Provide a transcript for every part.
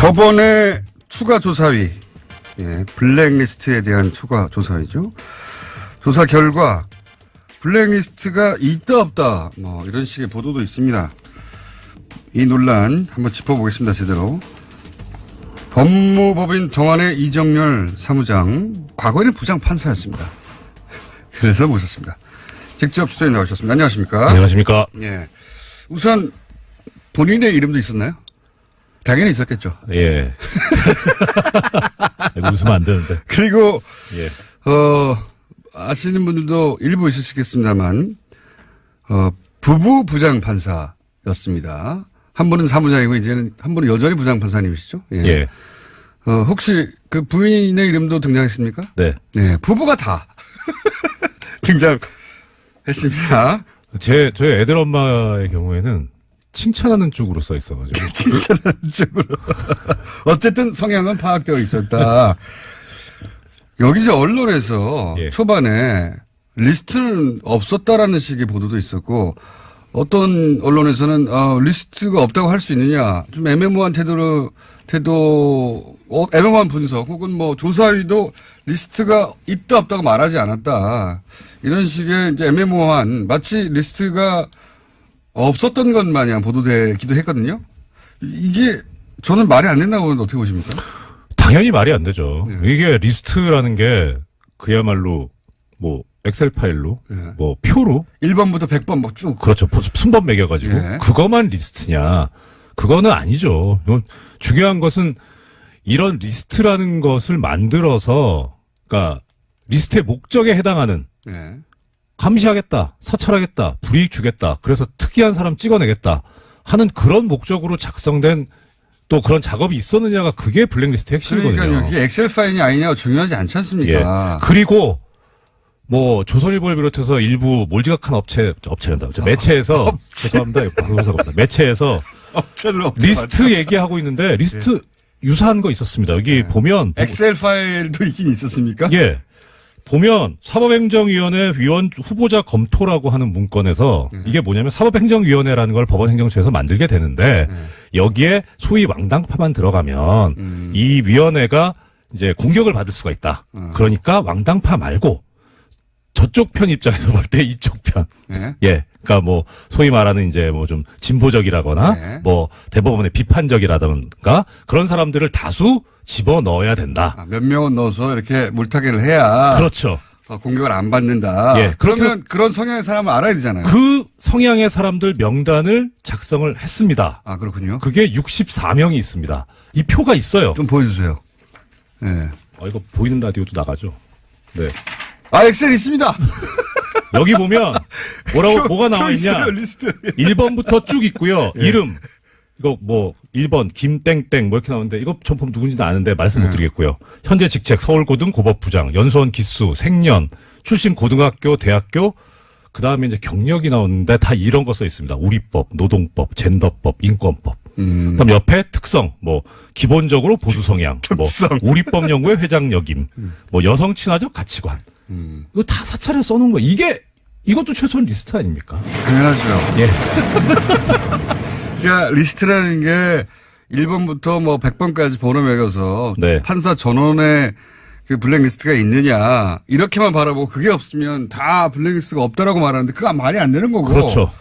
법원의 추가 조사위, 예, 블랙리스트에 대한 추가 조사위죠. 조사 결과 블랙리스트가 있다 없다 뭐 이런 식의 보도도 있습니다. 이 논란 한번 짚어보겠습니다. 제대로. 법무법인 동안의 이정렬 사무장, 과거에는 부장판사였습니다. 그래서 모셨습니다. 직접 수고에 나오셨습니다. 안녕하십니까? 안녕하십니까? 예. 우선 본인의 이름도 있었나요? 당연히 있었겠죠. 예. 웃으면 안 되는데. 그리고 예. 아시는 분들도 일부 있으시겠습니다만 부부 부장판사였습니다. 한 분은 사무장이고 이제는 한 분은 여전히 부장판사님이시죠? 예. 예. 혹시 그 부인의 이름도 등장했습니까? 네. 네, 부부가 다 등장했습니다. 저희 애들 엄마의 경우에는 칭찬하는 쪽으로 써 있어가지고. 칭찬하는 쪽으로. 어쨌든 성향은 파악되어 있었다. 여기 이제 언론에서 예. 초반에 리스트는 없었다라는 식의 보도도 있었고, 어떤 언론에서는 리스트가 없다고 할 수 있느냐, 좀 애매모호한 애매모호한 분석 혹은 뭐 조사위도 리스트가 있다 없다고 말하지 않았다, 이런 식의 이제 애매모호한, 마치 리스트가 없었던 것 마냥 보도되기도 했거든요. 이게 저는 말이 안 된다고 보는데 어떻게 보십니까? 당연히 말이 안 되죠. 네. 이게 리스트라는 게 그야말로 뭐 엑셀 파일로 네. 뭐 표로 1번부터 100번 막 쭉. 그렇죠. 순번 매겨가지고 네. 그것만 리스트냐? 그거는 아니죠. 중요한 것은 이런 리스트라는 것을 만들어서, 그러니까 리스트의 목적에 해당하는, 네. 감시하겠다, 사찰하겠다, 불이익 주겠다, 그래서 특이한 사람 찍어내겠다 하는 그런 목적으로 작성된 또 그런 작업이 있었느냐가 그게 블랙리스트 핵심이거든요. 그러니까요. 이게 엑셀 파일이 아니냐고 중요하지 않지 않습니까? 예. 그리고 뭐 조선일보를 비롯해서 일부 몰지각한 업체란다. 매체에서 죄송합니다. 방송사고입니다. 매체에서 리스트 얘기하고 있는데 리스트 유사한 거 있었습니다. 여기 보면 엑셀 파일도 있긴 있었습니까? 예. 보면 사법행정위원회 위원 후보자 검토라고 하는 문건에서 이게 뭐냐면 사법행정위원회라는 걸 법원행정처에서 만들게 되는데 여기에 소위 왕당파만 들어가면 이 위원회가 이제 공격을 받을 수가 있다. 그러니까 왕당파 말고 저쪽 편 입장에서 볼 때 이쪽 편. 네. 예. 그러니까 뭐 소위 말하는 이제 뭐 좀 진보적이라거나 네. 뭐 대법원의 비판적이라든가 그런 사람들을 다수 집어 넣어야 된다. 몇 명은 넣어서 이렇게 물타기를 해야. 그렇죠. 공격을 안 받는다. 예. 그러면 그런 성향의 사람을 알아야 되잖아요. 그 성향의 사람들 명단을 작성을 했습니다. 아, 그렇군요. 그게 64명이 있습니다. 이 표가 있어요. 좀 보여주세요. 예. 이거 보이는 라디오도 나가죠. 네. 아, 엑셀 있습니다. 여기 보면 뭐가 나와 있냐? 있어요, 리스트. 1번부터 쭉 있고요. 예. 이름. 이거 뭐 1번 김땡땡 뭐 이렇게 나오는데 이거 전 보면 누군지는 아는데 말씀 못 드리겠고요. 현재 직책 서울고등 고법부장, 연수원 기수, 생년, 출신 고등학교, 대학교, 그다음에 이제 경력이 나오는데 다 이런 거 써 있습니다. 우리법, 노동법, 젠더법, 인권법. 그다음 옆에 특성, 뭐 기본적으로 보수 성향, 뭐 우리법 연구회 회장 역임, 뭐 여성 친화적 가치관. 이거 다 사찰에 써놓은 거. 이것도 최소한 리스트 아닙니까? 당연하죠. 예. 그러니까 리스트라는 게 1번부터 뭐 100번까지 번호 매겨서 네. 판사 전원의 그 블랙리스트가 있느냐 이렇게만 바라보고 그게 없으면 다 블랙리스트가 없다라고 말하는데 그거 말이 안 되는 거고. 그렇죠.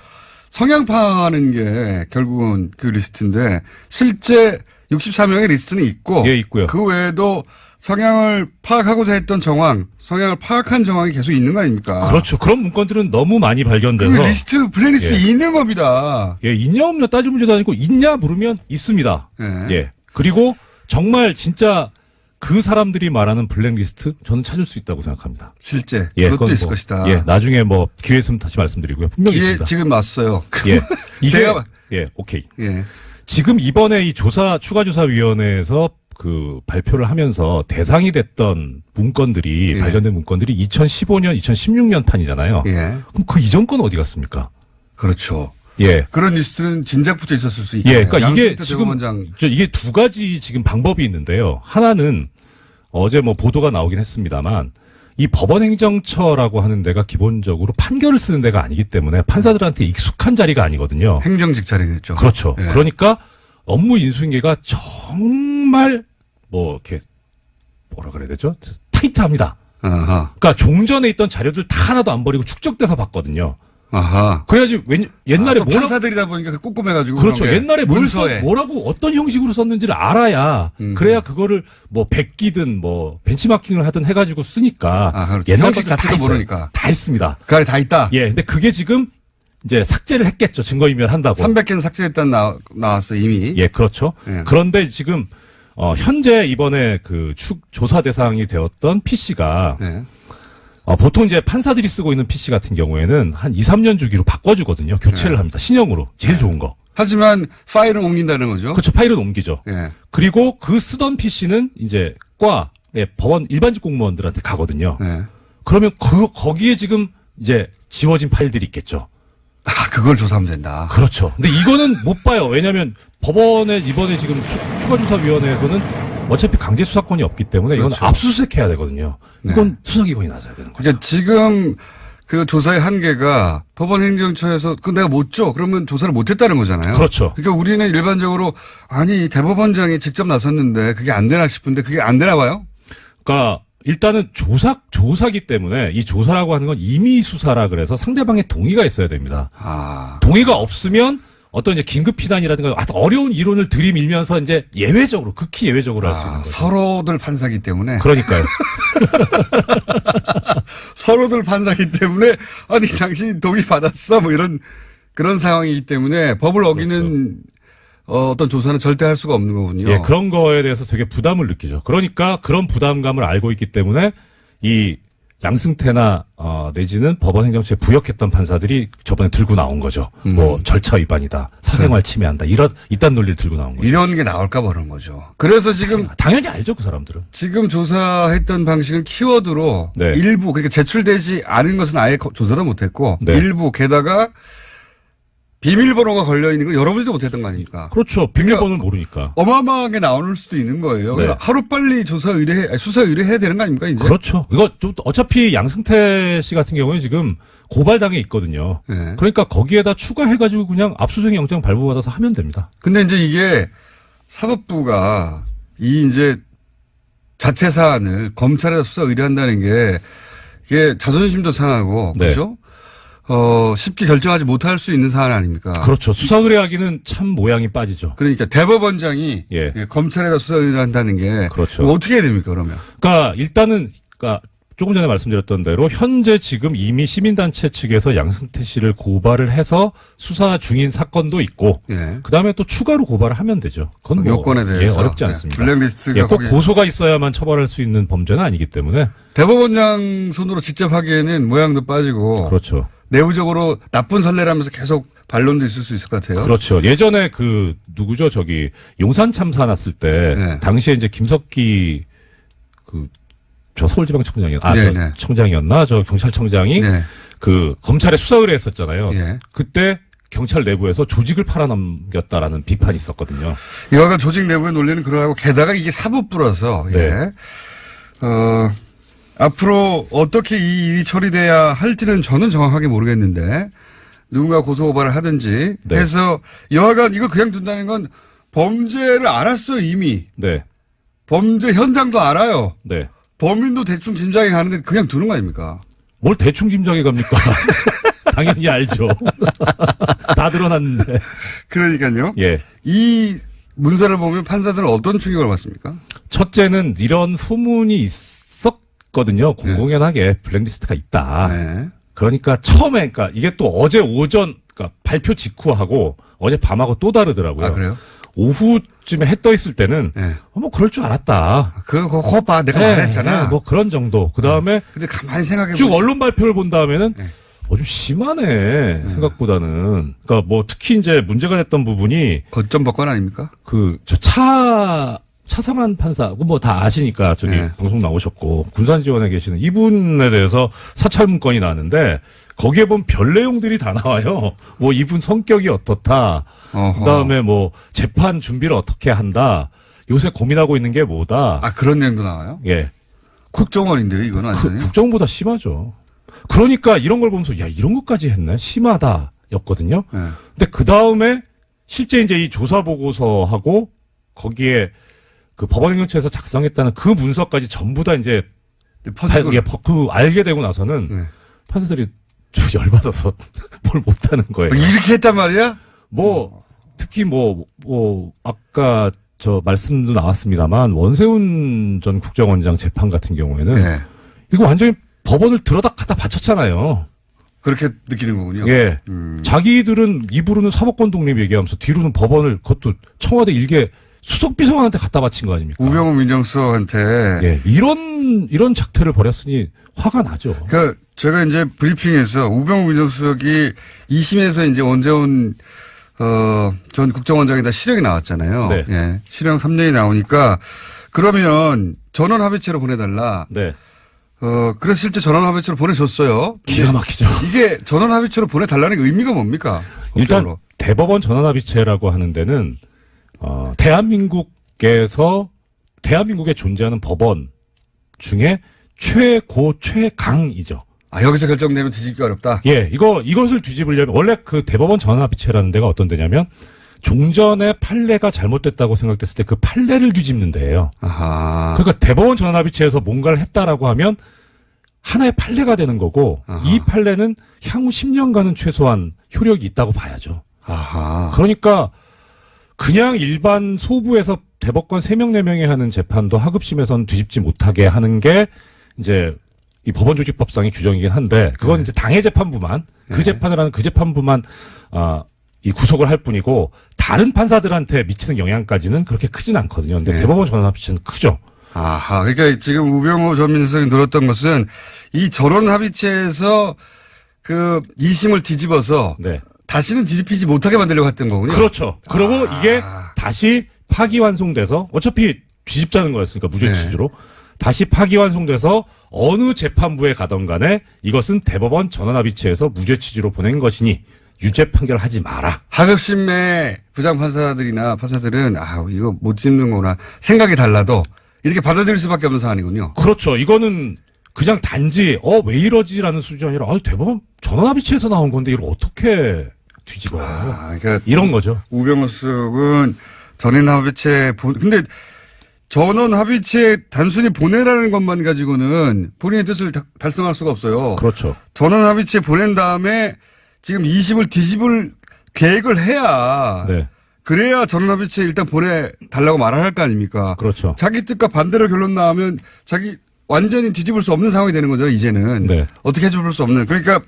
성향 파악하는 게 결국은 그 리스트인데 실제 64명의 리스트는 있고. 예, 있고요. 그 외에도 성향을 파악하고자 했던 정황, 성향을 파악한 정황이 계속 있는 거 아닙니까? 그렇죠. 그런 문건들은 너무 많이 발견돼서. 그 리스트, 블랙리스트 있는 겁니다. 예, 있냐 없냐 따질 문제도 아니고 있냐 물으면 있습니다. 네. 예. 그리고 정말 진짜 그 사람들이 말하는 블랙리스트 저는 찾을 수 있다고 생각합니다. 실제. 예, 그것도 있을 것이다. 예, 나중에 뭐 기회 있으면 다시 말씀드리고요. 분명히 기회 있습니다. 지금 왔어요. 예. 이게 제가 예, 오케이. 예. 지금 이번에 이 추가조사위원회에서 그 발표를 하면서 대상이 됐던 문건들이, 예. 발견된 문건들이 2015년, 2016년 판이잖아요. 예. 그럼 그 이전 건 어디 갔습니까? 그렇죠. 예. 그런 리스트는 진작부터 있었을 수 있겠네요. 예, 그러니까 이게 지금 대법원장. 이게 두 가지 지금 방법이 있는데요. 하나는 어제 뭐 보도가 나오긴 했습니다만 이 법원행정처라고 하는 데가 기본적으로 판결을 쓰는 데가 아니기 때문에 판사들한테 익숙한 자리가 아니거든요. 행정직 자리겠죠. 그렇죠. 예. 그러니까 업무 인수인계가 정말 뭐 이렇게 뭐라 그래야 되죠? 타이트합니다. 아하. 그러니까 종전에 있던 자료들 다 하나도 안 버리고 축적돼서 봤거든요. 아하. 그래야지 옛날에 또 판사들이다 보니까 꼼꼼해가지고. 그렇죠. 그런 게 옛날에 문서에. 뭐라고 어떤 형식으로 썼는지를 알아야 그래야 그거를 뭐 베끼든 뭐 벤치마킹을 하든 해가지고 쓰니까 아, 그렇죠. 옛날 형식 것들 다 자체도 있어요. 모르니까. 다 있습니다. 그 안에 다 있다. 예, 근데 그게 지금 이제 삭제를 했겠죠. 증거인멸 한다고. 300개는 삭제했다는 나왔어 이미. 예, 그렇죠. 예. 그런데 지금 현재 이번에 그 조사 대상이 되었던 PC가 네. 보통 이제 판사들이 쓰고 있는 PC 같은 경우에는 한 2, 3년 주기로 바꿔주거든요. 교체를 네. 합니다. 신형으로. 제일 좋은 거. 하지만 파일은 옮긴다는 거죠. 그렇죠. 파일은 옮기죠. 예. 그리고 그 쓰던 PC는 이제 법원 일반직 공무원들한테 가거든요. 예. 그러면 거기에 지금 이제 지워진 파일들이 있겠죠. 아, 그걸 조사하면 된다. 그렇죠. 근데 이거는 못 봐요. 왜냐하면 법원에 이번에 지금 추가조사위원회에서는 어차피 강제 수사권이 없기 때문에 이건 그렇죠. 압수수색해야 되거든요. 이건 네. 수사기관이 나서야 되는 거죠. 그러니까 지금 그 조사의 한계가 법원행정처에서 그 내가 못 줘. 그러면 조사를 못 했다는 거잖아요. 그렇죠. 그러니까 우리는 일반적으로 아니 대법원장이 직접 나섰는데 그게 안 되나 싶은데 그게 안 되나 봐요. 그러니까 일단은 조사기 때문에 이 조사라고 하는 건 임의 수사라 그래서 상대방의 동의가 있어야 됩니다. 아, 동의가 없으면 어떤 이제 긴급 피난이라든가 아주 어려운 이론을 들이밀면서 이제 예외적으로 극히 예외적으로 할 수 있는 거죠. 서로들 판사기 때문에. 그러니까요. 서로들 판사기 때문에 아니 당신이 동의 받았어 뭐 이런 그런 상황이기 때문에 법을 어기는 어떤 조사는 절대 할 수가 없는 거군요. 예, 그런 거에 대해서 되게 부담을 느끼죠. 그러니까 그런 부담감을 알고 있기 때문에 이 양승태나 내지는 법원 행정처에 부역했던 판사들이 저번에 들고 나온 거죠. 뭐 절차 위반이다, 사생활 침해한다 이딴 논리를 들고 나온 거죠. 이런 게 나올까 봐 그런 거죠. 그래서 지금 당연히 알죠, 그 사람들은. 지금 조사했던 방식은 키워드로 네. 일부 그러니까 제출되지 않은 것은 아예 조사도 못했고 네. 일부 게다가 비밀번호가 걸려 있는 거 열어보지도 못했던 거 아닙니까? 그렇죠. 비밀번호를 모르니까. 어마어마하게 나올 수도 있는 거예요. 네. 하루 빨리 수사 의뢰해야 되는 거 아닙니까 이제? 그렇죠. 이거 또 어차피 양승태 씨 같은 경우는 지금 고발당해 있거든요. 네. 그러니까 거기에다 추가해가지고 그냥 압수수색 영장 발부받아서 하면 됩니다. 근데 이제 이게 사법부가 이 이제 자체 사안을 검찰에서 수사 의뢰한다는 게 이게 자존심도 상하고 네. 그렇죠? 쉽게 결정하지 못할 수 있는 사안 아닙니까? 그렇죠. 수사 의뢰하기는 참 모양이 빠지죠. 그러니까 대법원장이 예. 검찰에다 수사 의뢰한다는 게 그렇죠. 그럼 어떻게 해야 됩니까 그러면? 그러니까 일단은 조금 전에 말씀드렸던 대로 현재 지금 이미 시민단체 측에서 양승태 씨를 고발을 해서 수사 중인 사건도 있고 예. 그다음에 또 추가로 고발을 하면 되죠. 그건 뭐 요건에 대해서 어렵지 않습니다. 블랙리스트가 꼭 거기 고소가 있어야만 처벌할 수 있는 범죄는 아니기 때문에 대법원장 손으로 직접 하기에는 모양도 빠지고 그렇죠. 내부적으로 나쁜 선례라면서 계속 반론도 있을 수 있을 것 같아요. 그렇죠. 예전에 누구죠? 용산 참사 났을 때 네. 당시에 이제 김석기 저 서울지방청장이었나? 네, 네. 청장이었나? 저 경찰청장이 네. 검찰에 수사 의뢰했었잖아요. 예. 그때 경찰 내부에서 조직을 팔아넘겼다라는 비판이 있었거든요. 여하간 조직 내부의 논리는 그러하고 게다가 이게 사법부라서 네. 예. 앞으로 어떻게 이 일이 처리돼야 할지는 저는 정확하게 모르겠는데 누군가 고소고발을 하든지 네. 해서 여하간 이걸 그냥 둔다는 건 범죄를 알았어 이미. 네. 범죄 현장도 알아요. 네. 범인도 대충 짐작이 가는데 그냥 두는 거 아닙니까? 뭘 대충 짐작해 갑니까? 당연히 알죠. 다 드러났는데. 그러니까요. 예. 이 문서를 보면 판사들은 어떤 충격을 받습니까? 첫째는 이런 소문이 있었거든요. 공공연하게 블랙리스트가 있다. 네. 그러니까 처음에, 이게 또 어제 오전, 발표 직후하고 어제 밤하고 또 다르더라고요. 아, 그래요? 오후쯤에 해 떠 있을 때는, 네. 뭐 그럴 줄 알았다. 그거 봐. 내가 말했잖아. 뭐 그런 정도. 그 다음에 근데 가만히 생각해 쭉 보면 언론 발표를 본 다음에는, 네. 좀 심하네, 생각보다는. 그러니까 뭐 특히 이제 문제가 됐던 부분이, 거점법관 아닙니까? 차상한 판사, 뭐 다 아시니까 네. 방송 나오셨고, 군산지원에 계시는 이분에 대해서 사찰 문건이 나왔는데, 거기에 보면 별 내용들이 다 나와요. 뭐 이분 성격이 어떻다. 그 다음에 뭐 재판 준비를 어떻게 한다. 요새 고민하고 있는 게 뭐다. 아, 그런 내용도 나와요? 예. 국정원인데요, 이건 완전히. 국정보다 심하죠. 그러니까 이런 걸 보면서, 야, 이런 것까지 했네? 심하다. 였거든요. 네. 근데 그 다음에 실제 이제 이 조사 보고서하고 거기에 그 법원행정처에서 작성했다는 그 문서까지 전부 다 이제 그 알게 되고 나서는 네. 판사들이 좀 열받아서 뭘 못하는 거예요. 이렇게 했단 말이야? 특히 아까 말씀도 나왔습니다만 원세훈 전 국정원장 재판 같은 경우에는 네. 이거 완전히 법원을 들어다 갖다 바쳤잖아요. 그렇게 느끼는 거군요. 예. 자기들은 입으로는 사법권 독립 얘기하면서 뒤로는 법원을 그것도 청와대 일개 수석비서관한테 갖다 바친 거 아닙니까? 우병우 민정수석한테. 예. 이런 작태를 벌였으니 화가 나죠. 그러니까 제가 이제 브리핑에서 우병우 민정수석이 2심에서 이제 원재훈 전 국정원장에다 실형이 나왔잖아요. 네. 예. 실형 3년이 나오니까 그러면 전원 합의체로 보내달라. 네. 그래서 실제 전원 합의체로 보내줬어요. 기가 막히죠. 이게 전원 합의체로 보내달라는 게 의미가 뭡니까? 일단 법적으로. 대법원 전원합의체라고 하는 데는 대한민국에 존재하는 법원 중에 최고 최강이죠. 여기서 결정되면 뒤집기 어렵다. 예, 이것을 뒤집으려면 원래 그 대법원 전원합의체라는 데가 어떤 데냐면 종전에 판례가 잘못됐다고 생각됐을 때 그 판례를 뒤집는 데예요. 아하. 그러니까 대법원 전원합의체에서 뭔가를 했다라고 하면 하나의 판례가 되는 거고 아하. 이 판례는 향후 10년간은 최소한 효력이 있다고 봐야죠. 아하. 그러니까 그냥 일반 소부에서 대법관 3명, 4명이 하는 재판도 하급심에서는 뒤집지 못하게 하는 게 이제 이 법원조직법상의 규정이긴 한데 그건 이제 당해 재판부만 그 재판을 하는 그 재판부만 이 구속을 할 뿐이고 다른 판사들한테 미치는 영향까지는 그렇게 크진 않거든요. 근데 대법원 전원합의체는 크죠. 아하. 그러니까 지금 우병우 전 민정수석이 늘었던 것은 이 전원합의체에서 그 2심을 뒤집어서 네. 다시는 뒤집히지 못하게 만들려고 했던 거군요. 그렇죠. 그리고 이게 다시 파기환송돼서 어차피 뒤집자는 거였으니까 무죄 네. 취지로 다시 파기환송돼서 어느 재판부에 가던 간에 이것은 대법원 전원합의체에서 무죄 취지로 보낸 것이니 유죄 판결하지 마라. 하급심의 부장판사들이나 판사들은 이거 못 짚는구나 생각이 달라도 이렇게 받아들일 수밖에 없는 상황이군요. 그렇죠. 이거는 그냥 단지 왜 이러지라는 수준이 아니라 대법원 전원합의체에서 나온 건데 이걸 어떻게 뒤집어요. 그러니까 이런 거죠. 우병우 수석은 전원합의체 근데 전원합의체 단순히 보내라는 것만 가지고는 본인의 뜻을 달성할 수가 없어요. 그렇죠. 전원합의체 보낸 다음에 지금 20을 뒤집을 계획을 해야 네. 그래야 전원합의체 일단 보내달라고 말을 할 거 아닙니까? 그렇죠. 자기 뜻과 반대로 결론 나오면 자기 완전히 뒤집을 수 없는 상황이 되는 거잖아요, 이제는. 네. 어떻게 해줄 수 없는. 그러니까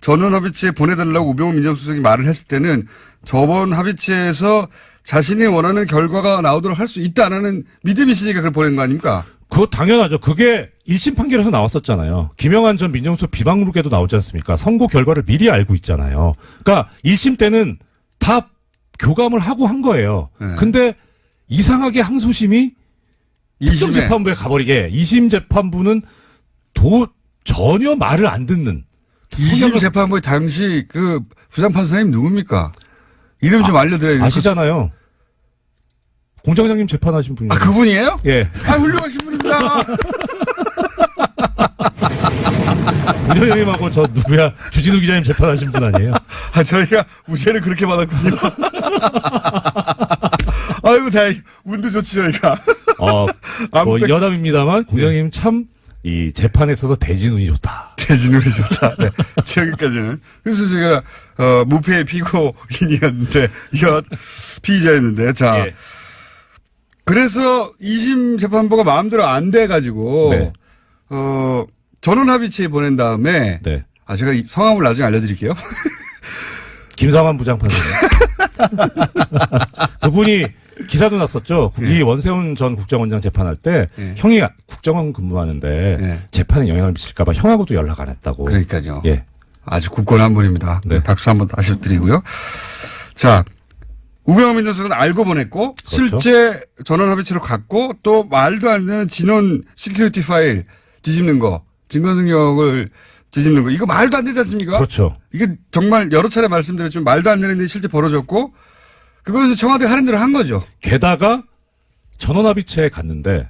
전원합의체에 보내달라고 우병우 민정수석이 말을 했을 때는 저번 합의체에서 자신이 원하는 결과가 나오도록 할 수 있다 안 하는 믿음이 있으니까 그걸 보낸 거 아닙니까? 그거 당연하죠. 그게 1심 판결에서 나왔었잖아요. 김영한 전 민정수석 비방록에도 나오지 않습니까? 선고 결과를 미리 알고 있잖아요. 그러니까 1심 때는 다 교감을 하고 한 거예요. 네. 근데 이상하게 항소심이 특정 2심에. 재판부에 가버리게 2심 재판부는 전혀 말을 안 듣는 2심 재판부의 당시 그 부장판사님 누굽니까? 이름 좀 알려드려야 아시잖아요. 공장장님 재판하신 분이에요. 그분이에요? 예. 훌륭하신 분입니다. 문현영님하고 저 누구야 주진우 기자님 재판하신 분 아니에요? 저희가 무죄를 그렇게 받았군요. 아이고, 다행. 운도 좋지, 저희가. 여담입니다만 공장님 참 이 재판에 있어서 대진운이 좋다. 대진운이 좋다. 네. 여기까지는. 그래서 제가, 무패의 피고인이었는데, 피의자였는데, 자. 예. 그래서 2심 재판부가 마음대로 안 돼가지고, 네. 전원합의체에 보낸 다음에, 네. 제가 이 성함을 나중에 알려드릴게요. 김상환 부장판사님. 그분이 기사도 났었죠. 네. 이 원세훈 전 국정원장 재판할 때 네. 형이 국정원 근무하는데 네. 재판에 영향을 미칠까봐 형하고도 연락 안 했다고. 그러니까요. 예. 아주 굳건한 분입니다. 네. 박수 한번 다시 드리고요. 자, 우병우 민정수석은 알고 보냈고, 그렇죠. 실제 전원합의체로 갔고, 또 말도 안 되는 진원 시큐리티 파일 뒤집는 거, 증거 능력을 뒤집는 거, 이거 말도 안 되지 않습니까? 그렇죠. 이게 정말 여러 차례 말씀드렸지만 말도 안 되는 일이 실제 벌어졌고, 그거는 청와대가 하는 대로 한 거죠. 게다가 전원합의체에 갔는데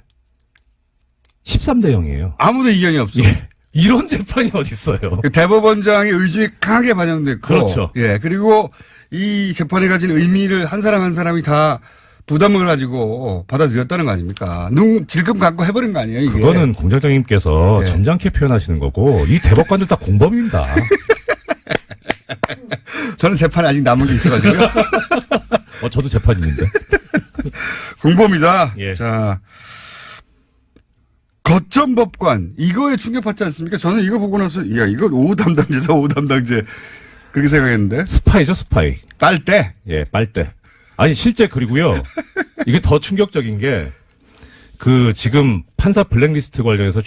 13대 0이에요. 아무도 이견이 없어. 예. 이런 재판이 어디 있어요? 대법원장의 의중이 강하게 반영됐고. 그렇죠. 예. 그리고 이 재판이 가진 의미를 한 사람 한 사람이 다 부담을 가지고 받아들였다는 거 아닙니까? 눈 질끔 감고 해버린 거 아니에요, 이게? 그거는 공장장님께서 네. 점잖게 표현하시는 거고 이 대법관들 다 공범입니다. 저는 재판이 아직 남은 게 있어가지고요. 저도 재판 있는데. 공범이다. 예. 자, 거점법관 이거에 충격받지 않습니까? 저는 이거 보고 나서 야 이거 5호 담당제다 5호 담당제 그렇게 생각했는데 스파이죠, 스파이. 빨대. 예, 빨대. 아니 실제 그리고요. 이게 더 충격적인 게 지금 판사 블랙리스트 관련해서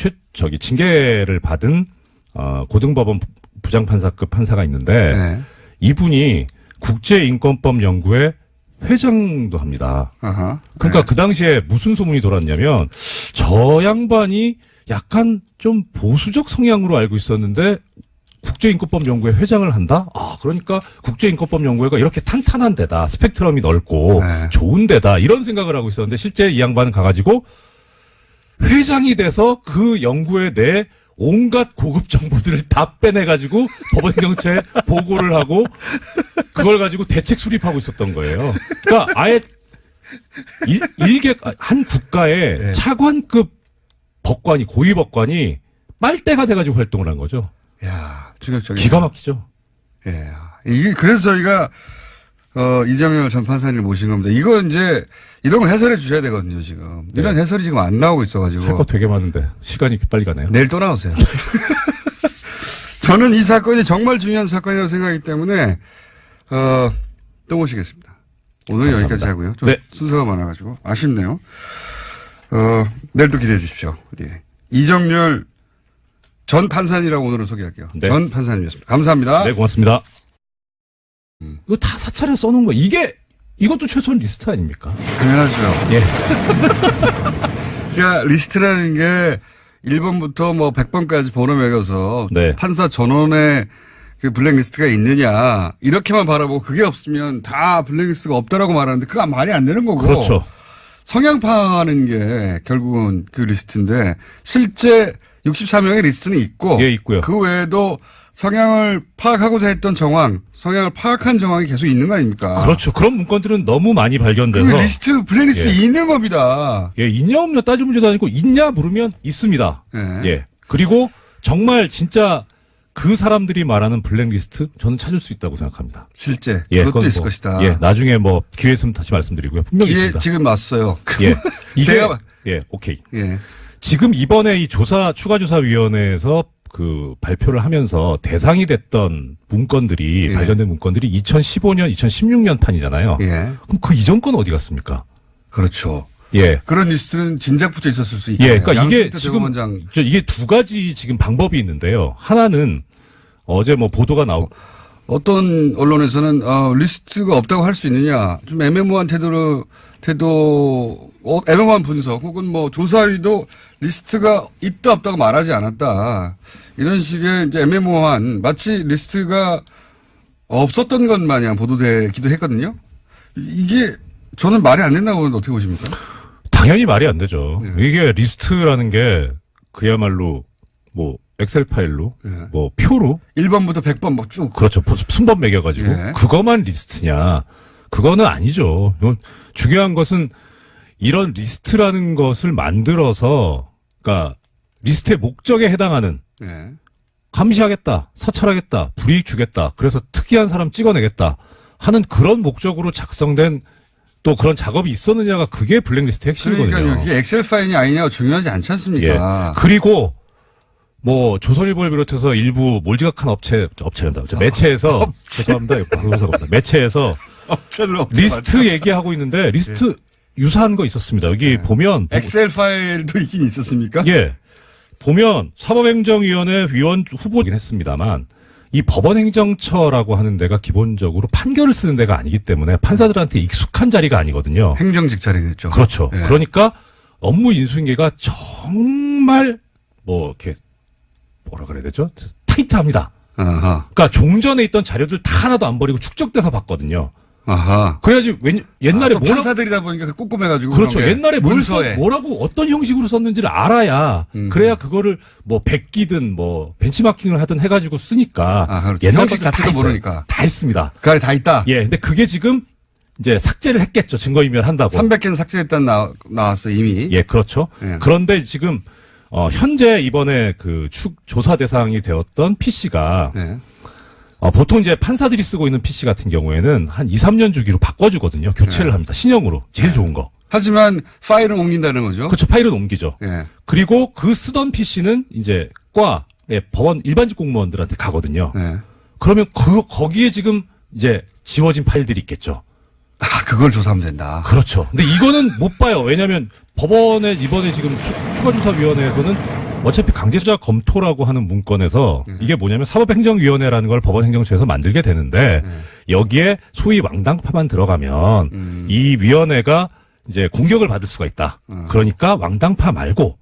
징계를 받은 고등법원 부장판사급 판사가 있는데 네. 이분이 국제인권법 연구회 회장도 합니다. 아하. 그러니까 네. 그 당시에 무슨 소문이 돌았냐면 저 양반이 약간 좀 보수적 성향으로 알고 있었는데 국제인권법 연구회 회장을 한다? 그러니까 국제인권법 연구회가 이렇게 탄탄한 데다, 스펙트럼이 넓고 네. 좋은 데다 이런 생각을 하고 있었는데 실제 이 양반은 가가지고 회장이 돼서 그 연구회 내 온갖 고급 정보들을 다 빼내가지고 법원행정처에 보고를 하고 그걸 가지고 대책 수립하고 있었던 거예요. 그러니까 아예 한 국가의 네. 차관급 법관이, 고위법관이 빨대가 돼가지고 활동을 한 거죠. 야, 충격적이야. 기가 막히죠. 예. 이게 그래서 저희가 이정열 전 판사님을 모신 겁니다. 이거 이제 이런 거 해설해 주셔야 되거든요, 지금. 이런 네. 해설이 지금 안 나오고 있어가지고. 할 거 되게 많은데 시간이 이렇게 빨리 가네요. 내일 또 나오세요. 저는 이 사건이 정말 중요한 사건이라고 생각하기 때문에 또 모시겠습니다. 오늘 감사합니다. 여기까지 하고요. 좀 네. 순서가 많아가지고 아쉽네요. 내일 또 기대해 주십시오. 예. 이정열 전 판사님이라고 오늘은 소개할게요. 네. 전 판사님이었습니다. 감사합니다. 네, 고맙습니다. 이거 다 사찰에 써놓은 거. 이것도 최소한 리스트 아닙니까? 당연하죠. 예. 그러니까 리스트라는 게 1번부터 뭐 100번까지 번호 매겨서 네. 판사 전원의 그 블랙리스트가 있느냐 이렇게만 바라보고 그게 없으면 다 블랙리스트가 없다라고 말하는데 그거 말이 안 되는 거고. 그렇죠. 성향 파악하는 게 결국은 그 리스트인데 실제 64명의 리스트는 있고 예, 있고요. 그 외에도 성향을 파악하고자 했던 정황, 성향을 파악한 정황이 계속 있는 거 아닙니까? 그렇죠. 그런 문건들은 너무 많이 그 발견돼서. 리스트, 블랙리스트 예. 있는 겁니다. 예, 있냐 없냐 따질 문제도 아니고 있냐 물으면 있습니다. 예. 예. 그리고 정말 진짜 그 사람들이 말하는 블랙리스트 저는 찾을 수 있다고 생각합니다. 실제 예, 그것도 그건 있을 것이다. 예, 나중에 뭐 기회 있으면 다시 말씀드리고요. 분명히 기회 있습니다. 지금 왔어요. 예. 이게 제가 예, 오케이. 예. 지금 이번에 이 추가조사위원회에서 발표를 하면서 대상이 됐던 문건들이 예. 발견된 문건들이 2015년, 2016년 판이잖아요. 예. 그럼 그 이전 건 어디 갔습니까? 그렇죠. 예. 그런 리스트는 진작부터 있었을 수 있겠네요. 예, 그러니까 이게 양승태 지금 대법원장. 이게 두 가지 지금 방법이 있는데요. 하나는 어제 뭐 보도가 나오고 어떤 언론에서는 리스트가 없다고 할 수 있느냐 좀 애매모호한 애매모호한 분석 혹은 뭐 조사위도 리스트가 있다 없다고 말하지 않았다 이런 식의 이제 애매모호한 마치 리스트가 없었던 것 마냥 보도되기도 했거든요. 이게 저는 말이 안 된다고 보는데 어떻게 보십니까? 당연히 말이 안 되죠. 예. 이게 리스트라는 게 그야말로 뭐 엑셀 파일로 예. 뭐 표로 1번부터 100번 막 쭉. 그렇죠. 순번 매겨가지고 예. 그것만 리스트냐? 그거는 아니죠. 중요한 것은 이런 리스트라는 것을 만들어서 그러니까 리스트의 목적에 해당하는 예. 감시하겠다, 사찰하겠다, 불이익 주겠다, 그래서 특이한 사람 찍어내겠다 하는 그런 목적으로 작성된 또 그런 작업이 있었느냐가 그게 블랙리스트 핵심이거든요. 그러니까요. 이게 엑셀 파일이 아니냐고 중요하지 않지 않습니까? 예. 그리고 뭐 조선일보를 비롯해서 일부 몰지각한 업체란다. 매체에서 죄송합니다. 방송사고입니다. 매체에서 리스트 얘기하고 있는데 리스트 유사한 거 있었습니다. 여기 보면 엑셀 파일도 있긴 있었습니까? 예. 보면 사법행정위원회 위원 후보이긴 했습니다만 이 법원행정처라고 하는 데가 기본적으로 판결을 쓰는 데가 아니기 때문에 판사들한테 익숙한 자리가 아니거든요. 행정직 자리겠죠. 그렇죠. 예. 그러니까 업무 인수인계가 정말 뭐 이렇게 뭐라 그래야 되죠? 타이트합니다. 아하. 그러니까 종전에 있던 자료들 다 하나도 안 버리고 축적돼서 봤거든요. 아하. 그래야지 옛날에 또 판사들이다 보니까 꼼꼼해가지고. 그렇죠. 그런 게 옛날에 문서에. 뭐라고 어떤 형식으로 썼는지를 알아야 그래야 그거를 뭐 베끼든 뭐 벤치마킹을 하든 해가지고 쓰니까. 아, 그렇죠. 옛날 형식 것도 다 자체도 했어요. 모르니까. 다 했습니다. 그 안에 다 있다. 예, 근데 그게 지금 이제 삭제를 했겠죠. 증거인멸 한다고. 300개는 삭제했다는 나왔어 이미. 예, 그렇죠. 예. 그런데 지금 현재 이번에 그 조사 대상이 되었던 PC가 네. 보통 이제 판사들이 쓰고 있는 PC 같은 경우에는 한 2, 3년 주기로 바꿔주거든요. 교체를 네. 합니다. 신형으로. 제일 좋은 거. 하지만 파일은 옮긴다는 거죠. 그렇죠. 파일은 옮기죠. 예. 그리고 그 쓰던 PC는 이제 법원 일반직 공무원들한테 가거든요. 예. 그러면 거기에 지금 이제 지워진 파일들이 있겠죠. 아, 그걸 조사하면 된다. 그렇죠. 근데 이거는 못 봐요. 왜냐하면 법원에 이번에 지금 추가조사위원회에서는 어차피 강제수사 검토라고 하는 문건에서 이게 뭐냐면 사법행정위원회라는 걸 법원행정처에서 만들게 되는데 여기에 소위 왕당파만 들어가면 이 위원회가 이제 공격을 받을 수가 있다. 그러니까 왕당파 말고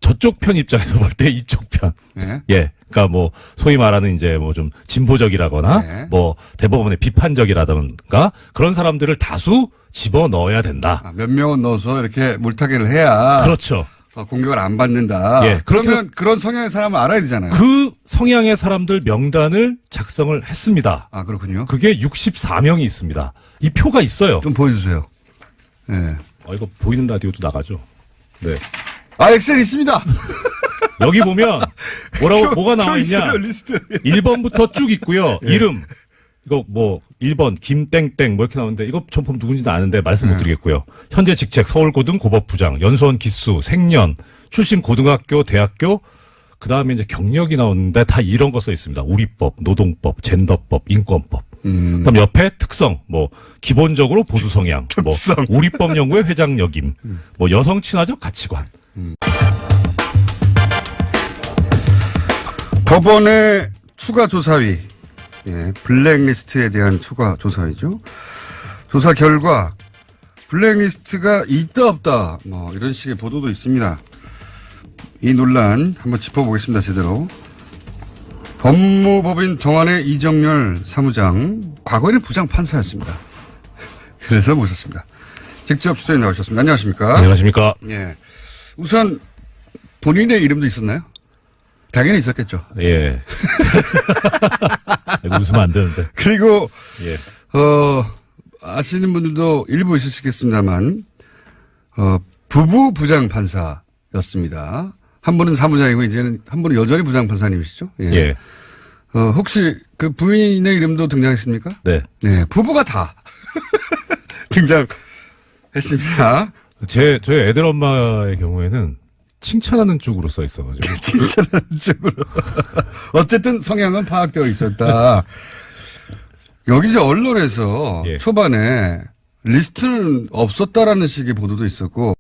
저쪽 편 입장에서 볼 때 이쪽 편. 예. 예. 그러니까 뭐 소위 말하는 이제 뭐 좀 진보적이라거나 네. 뭐 대법원의 비판적이라든가 그런 사람들을 다수 집어 넣어야 된다. 아, 몇 명은 넣어서 이렇게 물타기를 해야. 그렇죠. 공격을 안 받는다. 예, 그러면 그런 성향의 사람을 알아야 되잖아요. 그 성향의 사람들 명단을 작성을 했습니다. 아, 그렇군요. 그게 64명이 있습니다. 이 표가 있어요. 좀 보여주세요. 예. 이거 보이는 라디오도 나가죠. 네. 아, 엑셀 있습니다. 여기 보면 뭐가 나와 표 있냐? 있어요, 리스트. 1번부터 쭉 있고요. 예. 이름. 이거 뭐 1번 김땡땡 뭐 이렇게 나오는데 이거 전 보면 누군지는 아는데 말씀 못 드리겠고요. 현재 직책 서울고등 고법부장, 연수원 기수, 생년, 출신 고등학교, 대학교, 그다음에 이제 경력이 나오는데 다 이런 거 써 있습니다. 우리법, 노동법, 젠더법, 인권법. 그다음 옆에 특성, 뭐 기본적으로 보수 성향, 뭐 우리법 연구회 회장 역임, 뭐 여성 친화적 가치관. 법원의 추가 조사위, 예, 블랙리스트에 대한 추가 조사이죠. 조사 결과 블랙리스트가 있다 없다 뭐 이런 식의 보도도 있습니다. 이 논란 한번 짚어보겠습니다. 제대로. 법무법인 정환의 이정열 사무장, 과거에는 부장판사였습니다. 그래서 모셨습니다. 직접 수도에 나오셨습니다. 안녕하십니까? 안녕하십니까? 예. 우선 본인의 이름도 있었나요? 당연히 있었겠죠. 예. 웃으면 안 되는데. 그리고 예. 아시는 분들도 일부 있으시겠습니다만 부부 부장 판사였습니다. 한 분은 사무장이고 이제는 한 분은 여전히 부장 판사님이시죠? 예. 예. 혹시 그 부인의 이름도 등장했습니까? 네. 네, 부부가 다 등장했습니다. 저희 애들 엄마의 경우에는 칭찬하는 쪽으로 써 있어가지고. 칭찬하는 쪽으로. 어쨌든 성향은 파악되어 있었다. 여기 이제 언론에서 예. 초반에 리스트는 없었다라는 식의 보도도 있었고